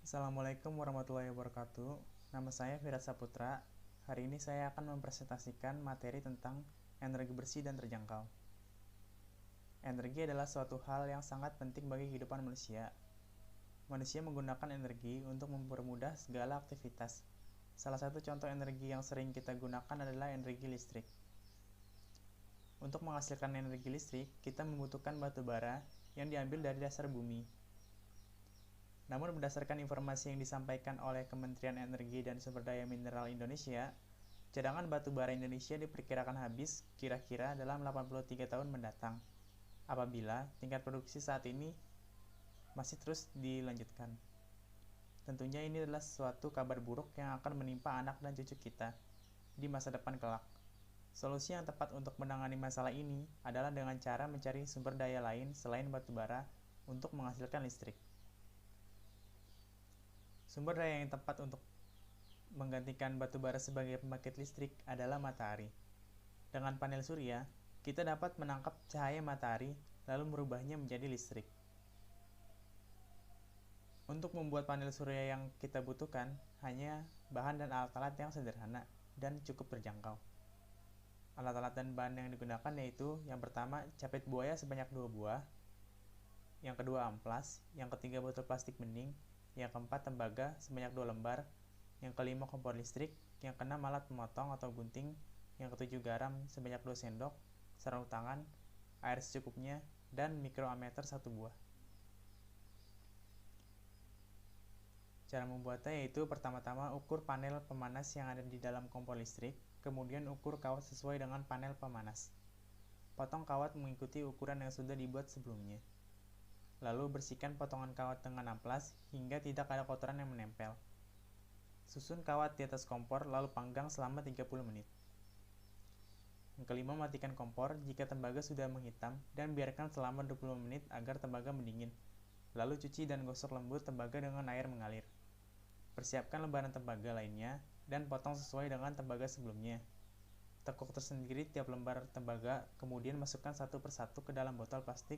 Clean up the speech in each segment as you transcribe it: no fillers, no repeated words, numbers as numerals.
Assalamualaikum warahmatullahi wabarakatuh. Nama saya Firas Saputra. Hari ini saya akan mempresentasikan materi tentang energi bersih dan terjangkau. Energi adalah suatu hal yang sangat penting bagi kehidupan manusia. Manusia menggunakan energi untuk mempermudah segala aktivitas. Salah satu contoh energi yang sering kita gunakan adalah energi listrik. Untuk menghasilkan energi listrik, kita membutuhkan batu bara yang diambil dari dasar bumi. Namun berdasarkan informasi yang disampaikan oleh Kementerian Energi dan Sumber Daya Mineral Indonesia, cadangan batu bara Indonesia diperkirakan habis kira-kira dalam 83 tahun mendatang, apabila tingkat produksi saat ini masih terus dilanjutkan. Tentunya ini adalah suatu kabar buruk yang akan menimpa anak dan cucu kita di masa depan kelak. Solusi yang tepat untuk menangani masalah ini adalah dengan cara mencari sumber daya lain selain batu bara untuk menghasilkan listrik. Sumber daya yang tepat untuk menggantikan batu bara sebagai pembangkit listrik adalah matahari. Dengan panel surya, kita dapat menangkap cahaya matahari lalu merubahnya menjadi listrik. Untuk membuat panel surya yang kita butuhkan hanya bahan dan alat-alat yang sederhana dan cukup terjangkau. Alat-alat dan bahan yang digunakan yaitu yang pertama capit buaya sebanyak 2 buah, yang kedua amplas, yang ketiga botol plastik bening, yang keempat tembaga sebanyak 2 lembar, yang kelima kompor listrik, yang keenam alat pemotong atau gunting, yang ketujuh garam sebanyak 2 sendok, sarung tangan, air secukupnya, dan mikroammeter 1 buah. Cara membuatnya yaitu pertama-tama ukur panel pemanas yang ada di dalam kompor listrik, kemudian ukur kawat sesuai dengan panel pemanas. Potong kawat mengikuti ukuran yang sudah dibuat sebelumnya. Lalu bersihkan potongan kawat dengan amplas hingga tidak ada kotoran yang menempel. Susun kawat di atas kompor lalu panggang selama 30 menit. Yang kelima, matikan kompor jika tembaga sudah menghitam dan biarkan selama 20 menit agar tembaga mendingin. Lalu cuci dan gosok lembut tembaga dengan air mengalir. Persiapkan lembaran tembaga lainnya dan potong sesuai dengan tembaga sebelumnya. Tekuk tersendiri tiap lembar tembaga, kemudian masukkan satu persatu ke dalam botol plastik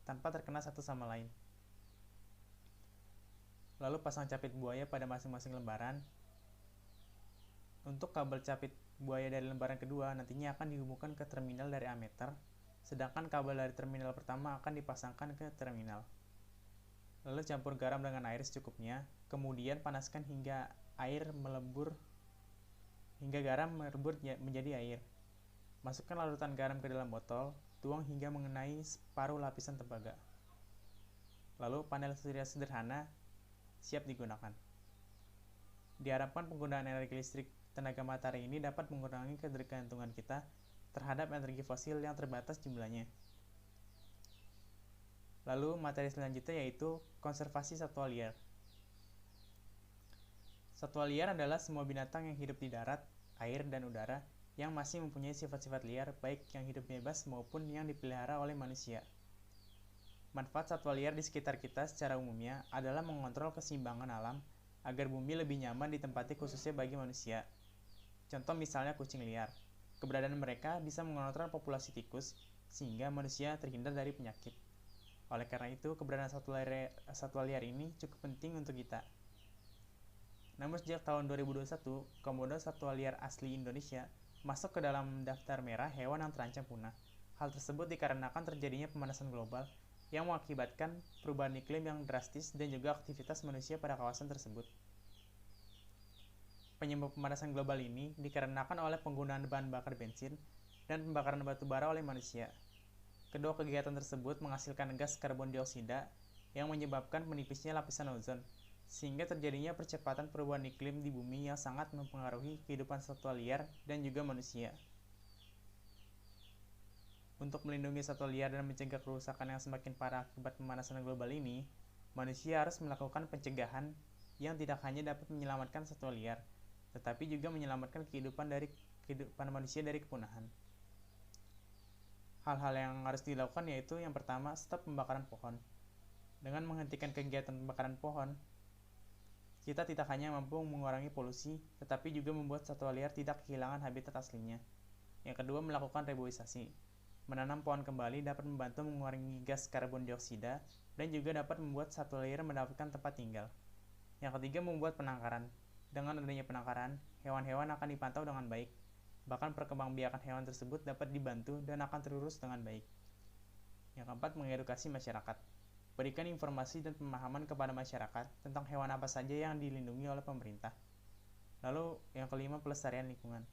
tanpa terkena satu sama lain. Lalu pasang capit buaya pada masing-masing lembaran. Untuk kabel capit buaya dari lembaran kedua nantinya akan dihubungkan ke terminal dari ammeter, sedangkan kabel dari terminal pertama akan dipasangkan ke terminal. Lalu campur garam dengan air secukupnya, kemudian panaskan hingga garam merebut menjadi air. Masukkan larutan garam ke dalam botol, tuang hingga mengenai separuh lapisan tembaga. Lalu panel surya sederhana siap digunakan. Diharapkan penggunaan energi listrik tenaga matahari ini dapat mengurangi ketergantungan kita terhadap energi fosil yang terbatas jumlahnya. Lalu materi selanjutnya yaitu konservasi satwa liar. Satwa liar adalah semua binatang yang hidup di darat, air, dan udara yang masih mempunyai sifat-sifat liar baik yang hidup bebas maupun yang dipelihara oleh manusia. Manfaat satwa liar di sekitar kita secara umumnya adalah mengontrol keseimbangan alam agar bumi lebih nyaman ditempati khususnya bagi manusia. Contoh misalnya kucing liar. Keberadaan mereka bisa mengontrol populasi tikus sehingga manusia terhindar dari penyakit. Oleh karena itu, keberadaan satwa liar ini cukup penting untuk kita. Namun sejak tahun 2021, Komodo satwa liar asli Indonesia masuk ke dalam daftar merah hewan yang terancam punah. Hal tersebut dikarenakan terjadinya pemanasan global yang mengakibatkan perubahan iklim yang drastis dan juga aktivitas manusia pada kawasan tersebut. Penyebab pemanasan global ini dikarenakan oleh penggunaan bahan bakar bensin dan pembakaran batu bara oleh manusia. Kedua kegiatan tersebut menghasilkan gas karbon dioksida yang menyebabkan menipisnya lapisan ozon, sehingga terjadinya percepatan perubahan iklim di bumi yang sangat mempengaruhi kehidupan satwa liar dan juga manusia. Untuk melindungi satwa liar dan mencegah kerusakan yang semakin parah akibat pemanasan global ini, manusia harus melakukan pencegahan yang tidak hanya dapat menyelamatkan satwa liar, tetapi juga menyelamatkan kehidupan manusia dari kepunahan. Hal-hal yang harus dilakukan yaitu yang pertama, stop pembakaran pohon. Dengan menghentikan kegiatan pembakaran pohon, kita tidak hanya mampu mengurangi polusi, tetapi juga membuat satwa liar tidak kehilangan habitat aslinya. Yang kedua, melakukan reboisasi. Menanam pohon kembali dapat membantu mengurangi gas karbon dioksida dan juga dapat membuat satwa liar mendapatkan tempat tinggal. Yang ketiga, membuat penangkaran. Dengan adanya penangkaran, hewan-hewan akan dipantau dengan baik. Bahkan perkembangbiakan hewan tersebut dapat dibantu dan akan terurus dengan baik. Yang keempat, mengedukasi masyarakat. Berikan informasi dan pemahaman kepada masyarakat tentang hewan apa saja yang dilindungi oleh pemerintah. Lalu yang kelima, pelestarian lingkungan.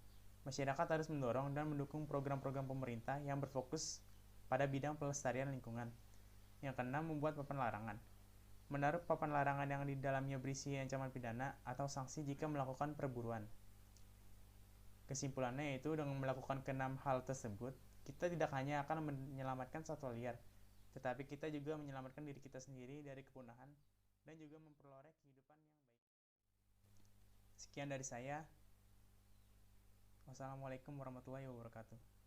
Masyarakat harus mendorong dan mendukung program-program pemerintah yang berfokus pada bidang pelestarian lingkungan. Yang keenam, membuat papan larangan. Menaruh papan larangan yang di dalamnya berisi ancaman pidana atau sanksi jika melakukan perburuan. Kesimpulannya yaitu dengan melakukan keenam hal tersebut, kita tidak hanya akan menyelamatkan satwa liar, tetapi kita juga menyelamatkan diri kita sendiri dari kepunahan dan juga memperoleh kehidupan yang baik. Sekian dari saya. Wassalamualaikum warahmatullahi wabarakatuh.